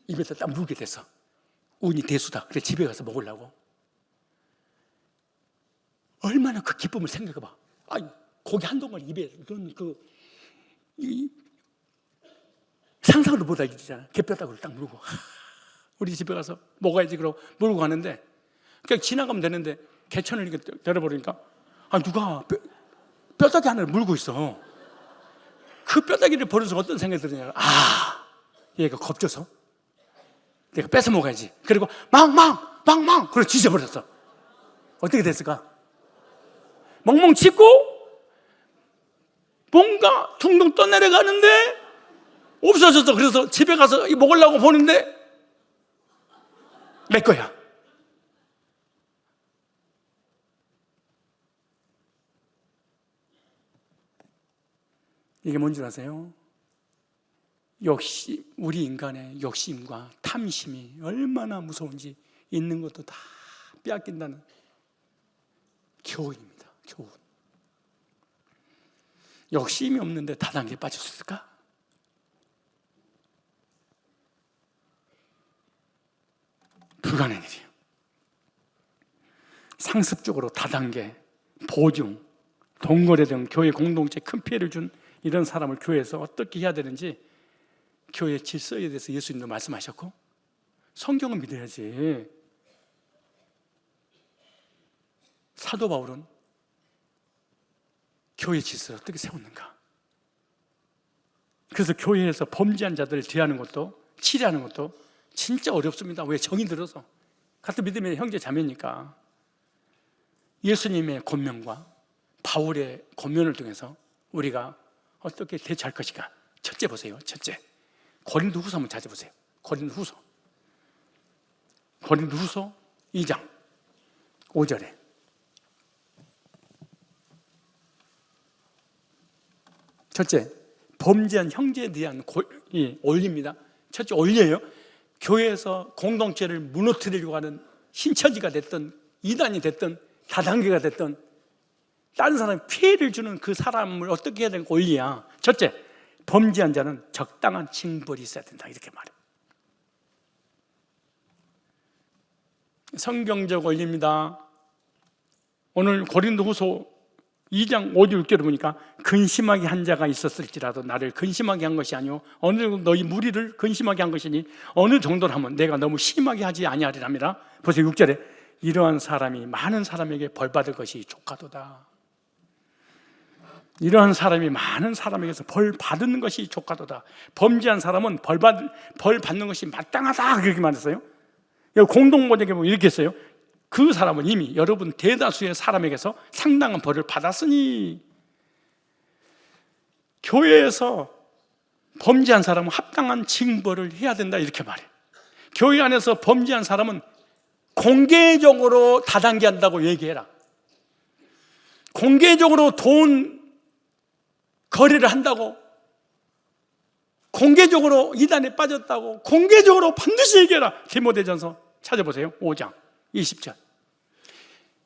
입에다 딱 물게 됐어. 운이 대수다. 그래 집에 가서 먹으려고. 얼마나 그 기쁨을 생각해봐. 아니, 고기 한 덩어리 입에 이런 상상으로 못하겠잖아. 개뼈다구를 딱 물고 우리 집에 가서 먹어야지 그러고 물고 가는데 그냥 지나가면 되는데 개천을 이렇게 내려버리니까 누가 뼈다귀 하나를 물고 있어. 그 뼈다귀를 버려서 어떤 생각이 드느냐. 얘가 겁줘서 내가 뺏어 먹어야지. 그리고 망 그리고 뒤져버렸어. 어떻게 됐을까? 멍멍 짖고 뭔가 퉁퉁 떠내려가는데 없어졌어. 그래서 집에 가서 먹으려고 보는데 내 거야. 이게 뭔지 아세요? 욕심, 우리 인간의 욕심과 탐심이 얼마나 무서운지 있는 것도 다 빼앗긴다는 교훈입니다. 교훈. 욕심이 없는데 다단계에 빠질 수 있을까? 불가능한 일이에요. 상습적으로 다단계, 보증, 동거래 등 교회 공동체에 큰 피해를 준 이런 사람을 교회에서 어떻게 해야 되는지 교회 질서에 대해서 예수님도 말씀하셨고 성경을 믿어야지. 사도 바울은 교회 질서를 어떻게 세웠는가? 그래서 교회에서 범죄한 자들을 대하는 것도 치료하는 것도 진짜 어렵습니다. 왜? 정이 들어서. 같은 믿음의 형제 자매니까. 예수님의 권면과 바울의 권면을 통해서 우리가 어떻게 대처할 것인가? 첫째 보세요. 첫째, 고린도후서 한번 찾아보세요. 고린도후서 2장 5절에 첫째, 범죄한 형제에 대한 올리입니다. 첫째, 올려요. 교회에서 공동체를 무너뜨리려고 하는 신처지가 됐든 이단이 됐든 다단계가 됐든 다른 사람이 피해를 주는 그 사람을 어떻게 해야 되는가? 올리야. 첫째, 범죄한 자는 적당한 징벌이 있어야 된다. 이렇게 말해. 성경적 원리입니다. 오늘 고린도후서 2장 5절 6절을 보니까 근심하게 한 자가 있었을지라도 나를 근심하게 한 것이 아니요 어느 정도 너희 무리를 근심하게 한 것이니 어느 정도로 하면 내가 너무 심하게 하지 아니하리라미라. 보세요 6절에 이러한 사람이 많은 사람에게 벌받을 것이 조카도다. 이러한 사람이 많은 사람에게서 벌 받는 것이 조카도다. 범죄한 사람은 벌 받는 것이 마땅하다 그렇게 말했어요. 공동번역에 보면 이렇게 했어요. 그 사람은 이미 여러분 대다수의 사람에게서 상당한 벌을 받았으니. 교회에서 범죄한 사람은 합당한 징벌을 해야 된다 이렇게 말해. 교회 안에서 범죄한 사람은 공개적으로 다단계 한다고 얘기해라. 공개적으로 돈 거래를 한다고, 공개적으로 이단에 빠졌다고 공개적으로 반드시 얘기해라. 디모데전서 찾아보세요 5장 20절.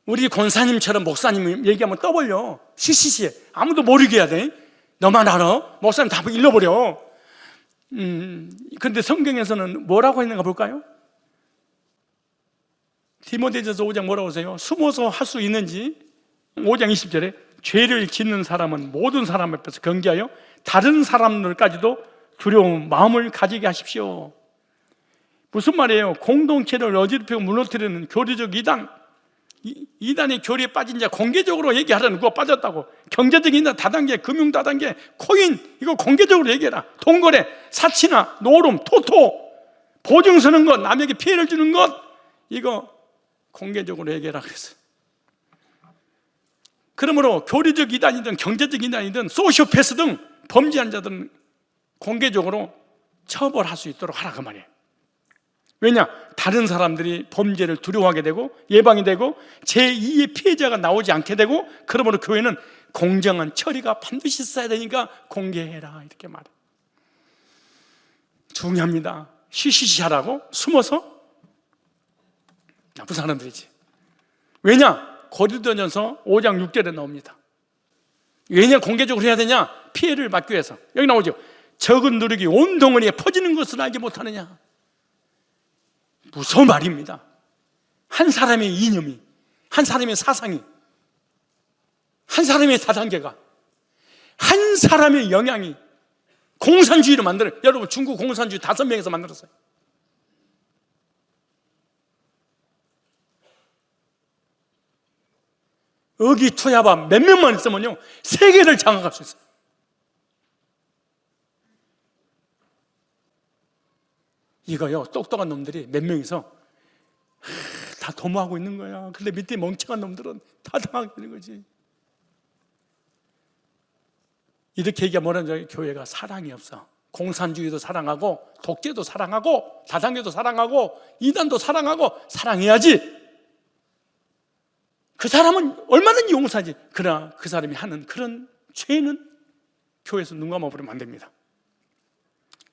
우리 권사님처럼 목사님 얘기하면 떠벌려. 시시시해. 아무도 모르게 해야 돼. 너만 알아? 목사님 다 잃어버려. 근데 성경에서는 뭐라고 했는가 볼까요? 디모데전서 5장 뭐라고 하세요? 숨어서 할 수 있는지 5장 20절에 죄를 짓는 사람은 모든 사람 앞에서 경계하여 다른 사람들까지도 두려운 마음을 가지게 하십시오. 무슨 말이에요? 공동체를 어지럽히고 무너뜨리는 교리적 이단의 교리에 빠진 자 공개적으로 얘기하라는. 그거 빠졌다고. 경제적인 이단 다단계, 금융 다단계, 코인 이거 공개적으로 얘기해라. 돈거래, 사치나 노름, 토토, 보증 서는 것, 남에게 피해를 주는 것 이거 공개적으로 얘기해라 그랬어요. 그러므로 교리적 이단이든 경제적 이단이든 소시오패스 등 범죄한 자들은 공개적으로 처벌할 수 있도록 하라 그 말이에요. 왜냐? 다른 사람들이 범죄를 두려워하게 되고 예방이 되고 제2의 피해자가 나오지 않게 되고, 그러므로 교회는 공정한 처리가 반드시 있어야 되니까 공개해라 이렇게 말해요. 중요합니다. 쉬쉬쉬 하라고 숨어서 나쁜 사람들이지. 왜냐? 고린도전서 5장 6절에 나옵니다. 왜냐 공개적으로 해야 되냐? 피해를 막기 위해서. 여기 나오죠. 적은 누룩이 온 덩어리에 퍼지는 것을 알지 못하느냐. 무서운 말입니다. 한 사람의 이념이, 한 사람의 사상이, 한 사람의 다단계가, 한 사람의 영향이 공산주의로 만들어요. 여러분 중국 공산주의 5명에서 만들었어요. 의기투합한 몇 명만 있으면요 세계를 장악할 수 있어요. 이거요 똑똑한 놈들이 몇 명이서 다 도모하고 있는 거야. 근데 밑에 멍청한 놈들은 다 당하게 되는 거지. 이렇게 얘기하면 뭐라는 교회가 사랑이 없어. 공산주의도 사랑하고 독재도 사랑하고 다단계도 사랑하고 이단도 사랑하고 사랑해야지. 그 사람은 얼마든지 용서하지. 그러나 그 사람이 하는 그런 죄는 교회에서 눈 감아버리면 안 됩니다.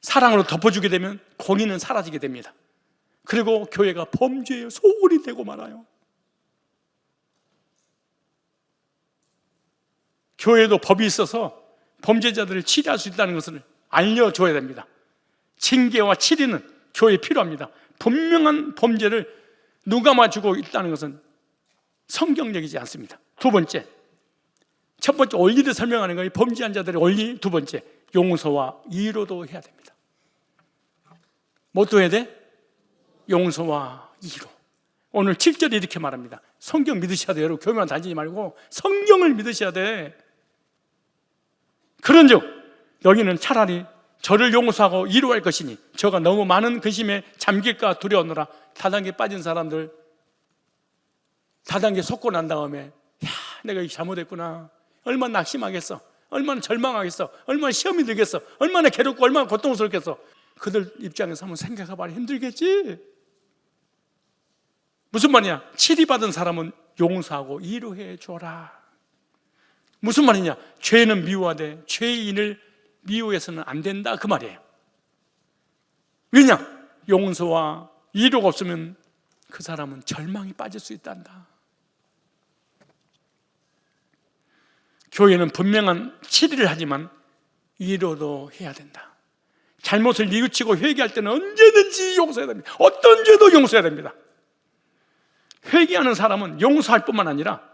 사랑으로 덮어주게 되면 공의는 사라지게 됩니다. 그리고 교회가 범죄의 소굴이 되고 말아요. 교회에도 법이 있어서 범죄자들을 치리할 수 있다는 것을 알려줘야 됩니다. 징계와 치리는 교회에 필요합니다. 분명한 범죄를 눈 감아주고 있다는 것은 성경적이지 않습니다. 두 번째, 첫 번째 원리를 설명하는 거예요. 범죄한 자들의 원리. 두 번째, 용서와 이로도 해야 됩니다. 뭣도 해야 돼? 용서와 이로. 오늘 7절에 이렇게 말합니다. 성경 믿으셔야 돼요. 여러분 교회만 다니지 말고 성경을 믿으셔야 돼. 그런즉 여기는 차라리 저를 용서하고 이로할 것이니 저가 너무 많은 근심에 잠길까 두려워하노라. 다단계 빠진 사람들, 다단계 속고 난 다음에 야 내가 이거 잘못했구나, 얼마나 낙심하겠어, 얼마나 절망하겠어, 얼마나 시험이 들겠어, 얼마나 괴롭고 얼마나 고통스럽겠어. 그들 입장에서 한번 생각해봐야 힘들겠지. 무슨 말이냐? 치리받은 사람은 용서하고 이로해 줘라. 무슨 말이냐? 죄는 미워하되 죄인을 미워해서는 안 된다 그 말이에요. 왜냐? 용서와 이로가 없으면 그 사람은 절망이 빠질 수 있단다. 교회는 분명한 치리를 하지만 위로도 해야 된다. 잘못을 뉘우치고 회개할 때는 언제든지 용서해야 됩니다. 어떤 죄도 용서해야 됩니다. 회개하는 사람은 용서할 뿐만 아니라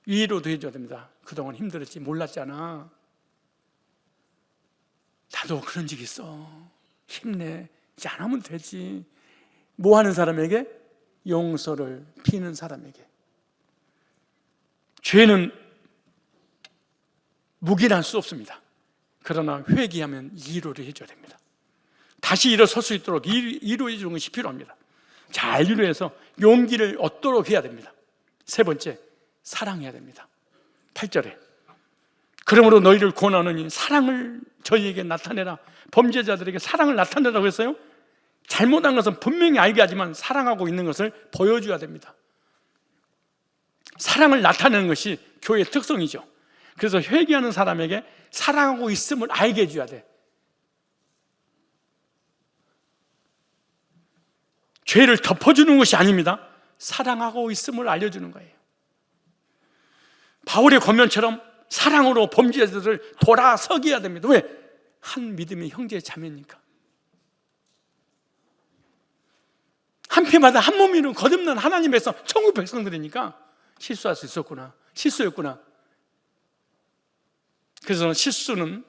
위로도 해줘야 됩니다. 그동안 힘들었지 몰랐잖아. 나도 그런 적 있어. 힘내. 이제 안 하면 되지. 뭐 하는 사람에게? 용서를 비는 사람에게. 죄는 묵인할 수 없습니다. 그러나 회개하면 위로를 해줘야 됩니다. 다시 일어설 수 있도록 위로해 주는 것이 필요합니다. 잘 위로해서 용기를 얻도록 해야 됩니다. 세 번째, 사랑해야 됩니다. 8절에 그러므로 너희를 권하노니 사랑을 저희에게 나타내라. 범죄자들에게 사랑을 나타내라고 했어요. 잘못한 것은 분명히 알게 하지만 사랑하고 있는 것을 보여줘야 됩니다. 사랑을 나타내는 것이 교회의 특성이죠. 그래서 회개하는 사람에게 사랑하고 있음을 알게 해줘야 돼. 죄를 덮어주는 것이 아닙니다. 사랑하고 있음을 알려주는 거예요. 바울의 권면처럼 사랑으로 범죄자들을 돌아서게 해야 됩니다. 왜? 한 믿음의 형제 자매니까. 한 피마다 한 몸이는 거듭난 하나님에서 천국 백성들이니까 실수할 수 있었구나, 실수였구나. 그래서 실수는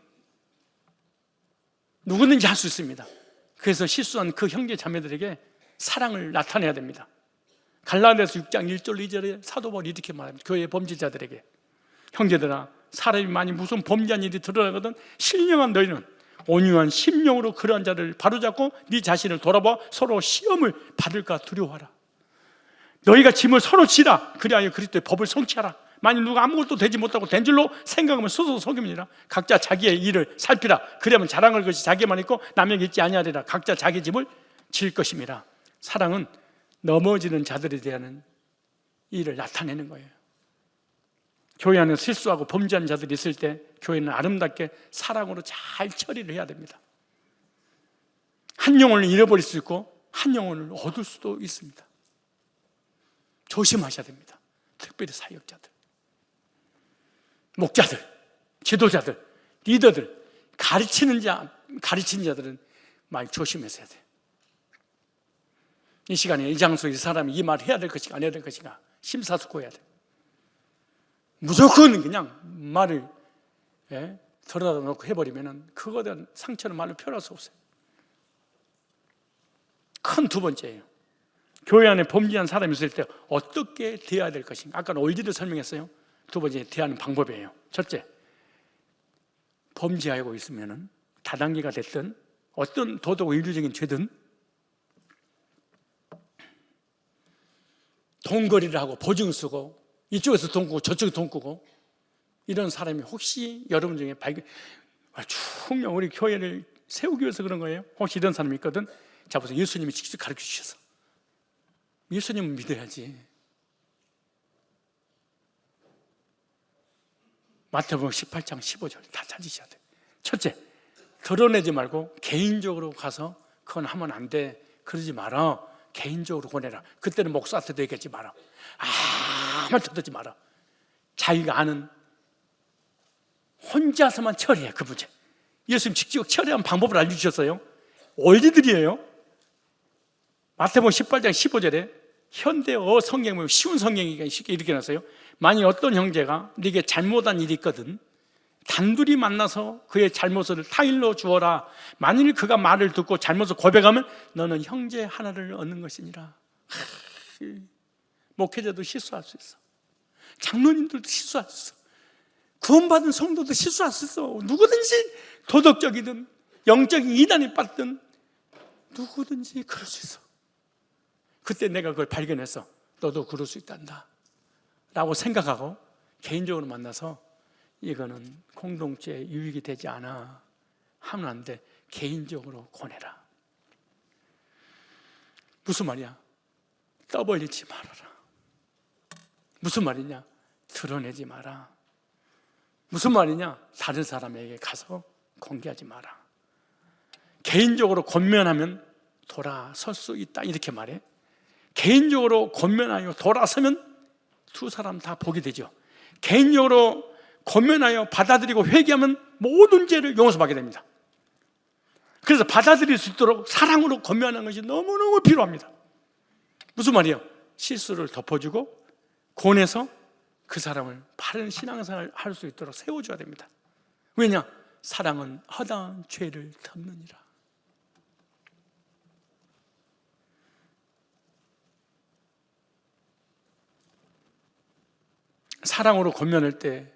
누구든지 할 수 있습니다. 그래서 실수한 그 형제 자매들에게 사랑을 나타내야 됩니다. 갈라디아서 6장 1절 2절에 사도 바울이 이렇게 말합니다. 교회 범죄자들에게 형제들아, 사람이 많이 무슨 범죄한 일이 드러나거든 신령한 너희는 온유한 심령으로 그러한 자를 바로잡고 네 자신을 돌아봐 서로 시험을 받을까 두려워하라. 너희가 짐을 서로 지라. 그리하여 그리스도의 법을 성취하라. 만일 누가 아무것도 되지 못하고 된 줄로 생각하면 스스로 속임이니라. 각자 자기의 일을 살피라. 그러면 자랑할 것이 자기만 있고 남에게 있지 아니하리라. 각자 자기 짐을 질 것임이라. 사랑은 넘어지는 자들에 대한 일을 나타내는 거예요. 교회 안에 실수하고 범죄한 자들이 있을 때 교회는 아름답게 사랑으로 잘 처리를 해야 됩니다. 한 영혼을 잃어버릴 수 있고 한 영혼을 얻을 수도 있습니다. 조심하셔야 됩니다. 특별히 사역자들, 목자들, 지도자들, 리더들, 가르치는 자들은 말 조심해서 해야 돼요. 이 시간에 이 장소에 이 사람이 이 말을 해야 될 것인가 안 해야 될 것인가 심사숙고해야 돼요. 무조건 그냥 말을 들어다 놓고 해버리면 그거에 대한 상처는 말로 표현할 수 없어요. 큰 두 번째예요. 교회 안에 범죄한 사람이 있을 때 어떻게 대해야 될 것인가. 아까는 올지도 설명했어요. 두 번째 대하는 방법이에요. 첫째, 범죄하고 있으면 다단계가 됐든 어떤 도덕 의료적인 죄든 돈거리를 하고 보증 쓰고 이쪽에서 돈 꾸고 저쪽에서 돈 꾸고 이런 사람이 혹시 여러분 중에 충명 우리 교회를 세우기 위해서 그런 거예요. 혹시 이런 사람이 있거든. 자 보세요. 예수님이 직접 가르쳐 주셔서 예수님은 믿어야지. 마태복음 18장 15절 다 찾으셔야 돼요. 첫째, 드러내지 말고 개인적으로 가서 그건 하면 안 돼. 그러지 마라. 개인적으로 보내라. 그때는 목사한테도 얘기하지 마라. 아무한테도 듣지 마라. 자기가 아는 혼자서만 처리해. 그 문제. 예수님 직접 처리하는 방법을 알려주셨어요. 올리들이에요. 마태복음 18장 15절에 현대어 성경 보면 쉬운 성경이 쉽게 이렇게 나왔어요. 만일 어떤 형제가 네게 잘못한 일이 있거든 단둘이 만나서 그의 잘못을 타일로 주어라. 만일 그가 말을 듣고 잘못을 고백하면 너는 형제 하나를 얻는 것이니라. 목회자도 실수할 수 있어. 장로님들도 실수할 수 있어. 구원받은 성도도 실수할 수 있어. 누구든지 도덕적이든 영적인 이단에 빠졌든 누구든지 그럴 수 있어. 그때 내가 그걸 발견해서 너도 그럴 수 있단다 라고 생각하고 개인적으로 만나서 이거는 공동체에 유익이 되지 않아 하면 안 돼. 개인적으로 권해라. 무슨 말이야? 떠벌리지 말아라. 무슨 말이냐? 드러내지 마라. 무슨 말이냐? 다른 사람에게 가서 공개하지 마라. 개인적으로 권면하면 돌아설 수 있다 이렇게 말해. 개인적으로 권면하여 돌아서면 두 사람 다 보게 되죠. 개인적으로 권면하여 받아들이고 회개하면 모든 죄를 용서받게 됩니다. 그래서 받아들일 수 있도록 사랑으로 권면하는 것이 너무너무 필요합니다. 무슨 말이에요? 실수를 덮어주고 권해서 그 사람을 바른 신앙생활을 할 수 있도록 세워줘야 됩니다. 왜냐? 사랑은 허다한 죄를 덮느니라. 사랑으로 권면할 때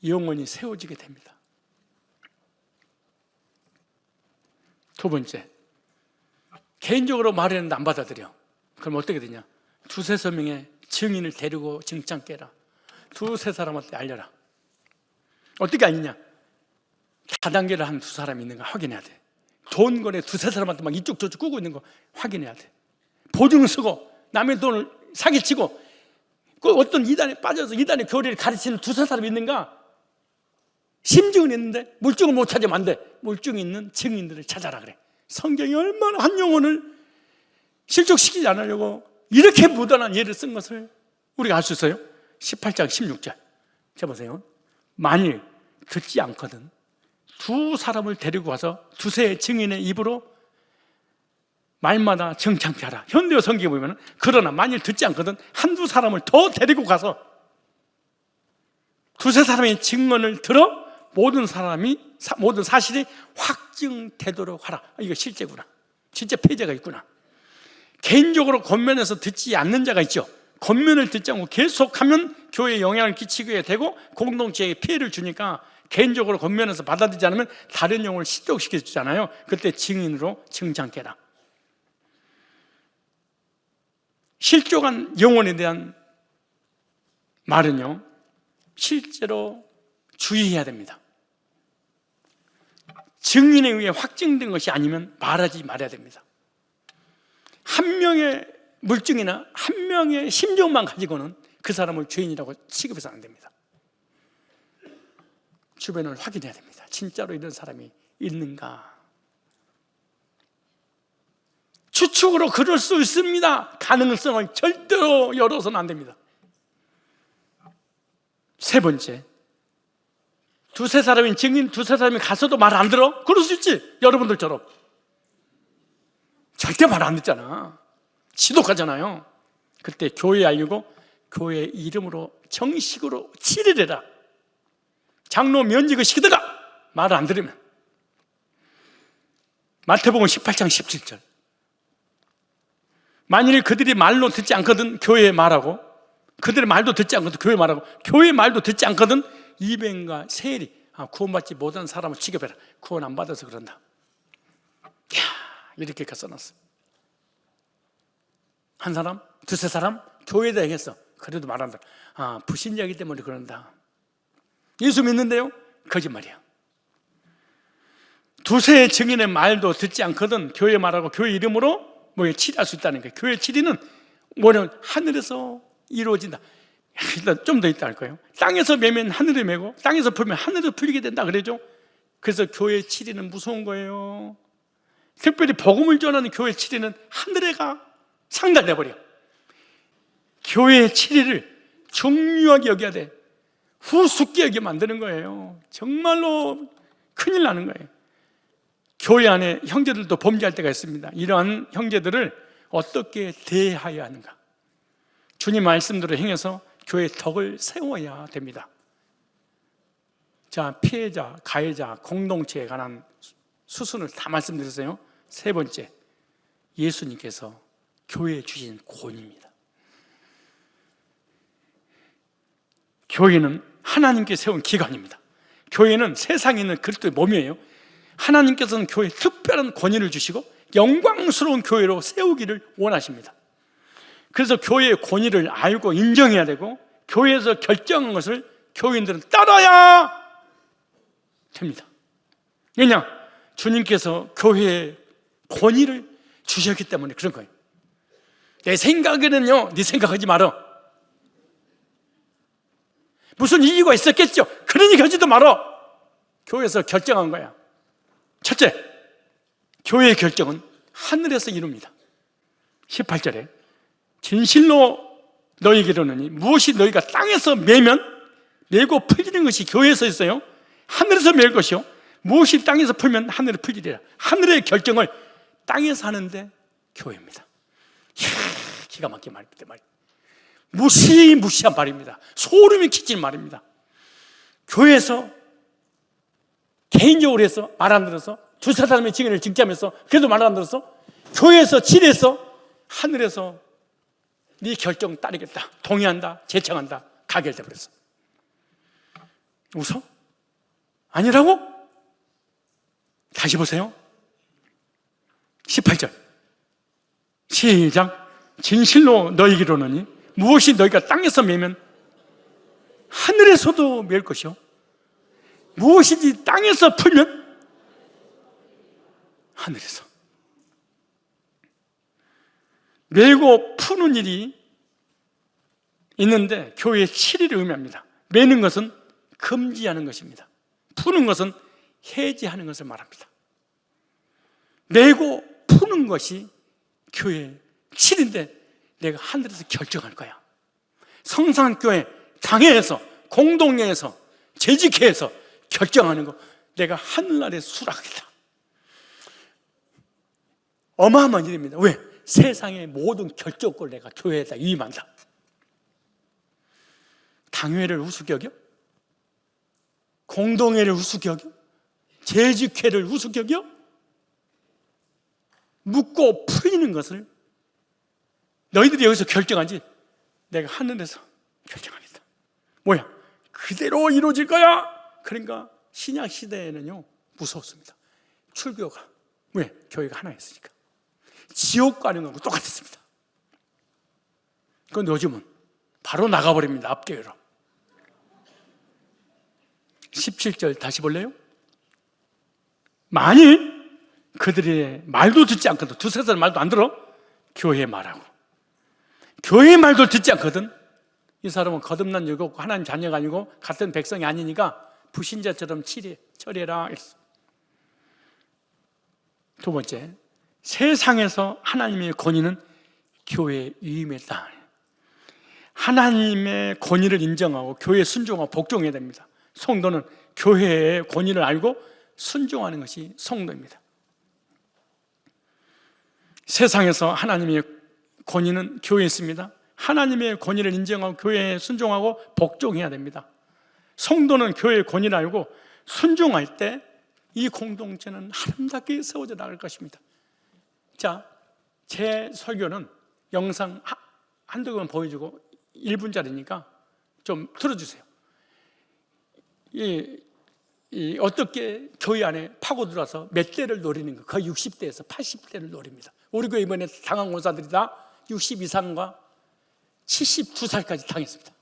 영원히 세워지게 됩니다. 두 번째, 개인적으로 말했는데 안 받아들여. 그럼 어떻게 되냐? 두세 명의 증인을 데리고 증창 깨라. 두세 사람한테 알려라. 어떻게 알리냐? 다단계를 한 두 사람이 있는가 확인해야 돼. 돈 거래 두세 사람한테 막 이쪽 저쪽 꾸고 있는 거 확인해야 돼. 보증을 쓰고 남의 돈을 사기치고 그 어떤 이단에 빠져서 이단의 교리를 가르치는 두세 사람이 있는가? 심증은 있는데 물증을 못 찾으면 안 돼. 물증이 있는 증인들을 찾아라 그래. 성경이 얼마나 한 영혼을 실족시키지 않으려고 이렇게 무던한 예를 쓴 것을 우리가 알 수 있어요. 18장 16절 자 보세요. 만일 듣지 않거든 두 사람을 데리고 가서 두세 증인의 입으로 말마다 정창케 하라. 현대어 성경에 보면 그러나 만일 듣지 않거든 한두 사람을 더 데리고 가서 두세 사람의 증언을 들어 모든 사실이 확증되도록 하라. 이거 실제구나. 진짜 폐제가 있구나. 개인적으로 권면해서 듣지 않는 자가 있죠. 권면을 듣지 않고 계속하면 교회에 영향을 끼치게 되고 공동체에 피해를 주니까 개인적으로 권면해서 받아들이지 않으면 다른 영혼을 실족시켜주잖아요. 그때 증인으로 증창케 해라. 실족한 영혼에 대한 말은요, 실제로 주의해야 됩니다. 증인에 의해 확증된 것이 아니면 말하지 말아야 됩니다. 한 명의 물증이나 한 명의 심정만 가지고는 그 사람을 죄인이라고 취급해서는 안 됩니다. 주변을 확인해야 됩니다. 진짜로 이런 사람이 있는가? 추측으로 그럴 수 있습니다. 가능성을 절대로 열어서는 안 됩니다. 세 번째, 두세 사람인 증인 두세 사람이 가서도 말 안 들어? 그럴 수 있지. 여러분들처럼 절대 말 안 듣잖아. 지독하잖아요. 그때 교회에 알리고 교회 이름으로 정식으로 치르래라. 장로 면직을 시키다가 말을 안 들으면. 마태복음 18장 17절 만일 그들이 말로 듣지 않거든 교회에 말하고 그들의 말도 듣지 않거든 교회 말하고 교회 말도 듣지 않거든 이변과 세리 구원받지 못한 사람을 취급해라. 구원 안 받아서 그런다. 이야, 이렇게 써놨어. 한 사람, 두세 사람 교회에다 얘기했어. 그래도 말한다. 불신자이기 때문에 그런다. 예수 믿는데요? 거짓말이야. 두세 증인의 말도 듣지 않거든 교회 말하고 교회 이름으로 치리할 수 있다는 거예요. 교회 치리는 뭐냐면 하늘에서 이루어진다. 일단 좀 더 있다 할 거예요. 땅에서 매면 하늘에 매고 땅에서 풀면 하늘에서 풀리게 된다 그러죠. 그래서 교회 치리는 무서운 거예요. 특별히 복음을 전하는 교회 치리는 하늘에가 상달돼 버려. 교회의 치리를 중요하게 여겨야 돼. 후숙게 여겨 만드는 거예요. 정말로 큰일 나는 거예요. 교회 안에 형제들도 범죄할 때가 있습니다. 이러한 형제들을 어떻게 대해야 하는가? 주님 말씀대로 행해서 교회의 덕을 세워야 됩니다. 자, 피해자, 가해자, 공동체에 관한 수순을 다 말씀드렸어요. 세 번째, 예수님께서 교회에 주신 권위입니다. 교회는 하나님께 세운 기관입니다. 교회는 세상에 있는 그리스도의 몸이에요. 하나님께서는 교회에 특별한 권위를 주시고 영광스러운 교회로 세우기를 원하십니다. 그래서 교회의 권위를 알고 인정해야 되고 교회에서 결정한 것을 교인들은 따라야 됩니다. 왜냐? 주님께서 교회에 권위를 주셨기 때문에 그런 거예요. 내 생각에는요, 네 생각하지 말어. 무슨 이유가 있었겠죠? 그러니 하지도 말어. 교회에서 결정한 거야. 첫째, 교회의 결정은 하늘에서 이룹니다. 18절에 진실로 너희에게 이르노니 무엇이 너희가 땅에서 매면 매고 풀리는 것이 교회에서 있어요. 하늘에서 맬 것이요 무엇이 땅에서 풀면 하늘에 풀리리라. 하늘의 결정을 땅에서 하는데 교회입니다. 이야, 기가 막힌 말입니다. 무시무시한 말입니다. 소름이 끼치는 말입니다. 교회에서 개인적으로 해서 말 안 들어서 두세 사람의 증인을 직자면서 그래도 말 안 들어서 교회에서 지내서 하늘에서 네 결정 따르겠다, 동의한다, 제청한다, 가결돼 버렸어. 웃어? 아니라고? 다시 보세요. 18절 시작. 진실로 너희에게 이르노니 무엇이 너희가 땅에서 매면 하늘에서도 맬 것이요 무엇이지 땅에서 풀면 하늘에서. 매고 푸는 일이 있는데 교회의 7일을 의미합니다. 매는 것은 금지하는 것입니다. 푸는 것은 해지하는 것을 말합니다. 매고 푸는 것이 교회의 7인데 내가 하늘에서 결정할 거야. 성산교회 당회에서 공동회에서 재직회에서 결정하는 거 내가 하늘나라에 수락하겠다. 어마어마한 일입니다. 왜? 세상의 모든 결정권을 내가 교회에다 위임한다. 당회를 우습게 여겨? 공동회를 우습게 여겨? 재직회를 우습게 여겨? 묻고 풀리는 것을 너희들이 여기서 결정하지 내가 하늘에서 결정하겠다. 뭐야? 그대로 이루어질 거야. 그러니까 신약 시대에는요 무서웠습니다. 출교가. 왜? 교회가 하나였으니까. 지옥 가는 거하고 똑같았습니다. 그런데 요즘은 바로 나가버립니다. 앞교회로. 17절 다시 볼래요? 만일 그들의 말도 듣지 않거든, 두세 살 말도 안 들어? 교회의 말하고 교회의 말도 듣지 않거든. 이 사람은 거듭난 율법 없고 하나님 자녀가 아니고 같은 백성이 아니니까 불신자처럼 처리해라. 두 번째, 세상에서 하나님의 권위는 교회에 위임했다. 하나님의 권위를 인정하고 교회에 순종하고 복종해야 됩니다. 성도는 교회의 권위를 알고 순종하는 것이 성도입니다. 세상에서 하나님의 권위는 교회에 있습니다. 하나님의 권위를 인정하고 교회에 순종하고 복종해야 됩니다. 성도는 교회의 권위를 알고 순종할 때 이 공동체는 아름답게 세워져 나갈 것입니다. 자, 제 설교는 영상 한두 번 보여주고 1분짜리니까 좀 들어주세요. 어떻게 교회 안에 파고들어서 몇 대를 노리는 거, 거의 60대에서 80대를 노립니다. 우리 교회 이번에 당한 권사들이 다 60 이상과 72살까지 당했습니다.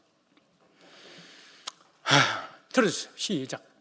들어주세요. 시작.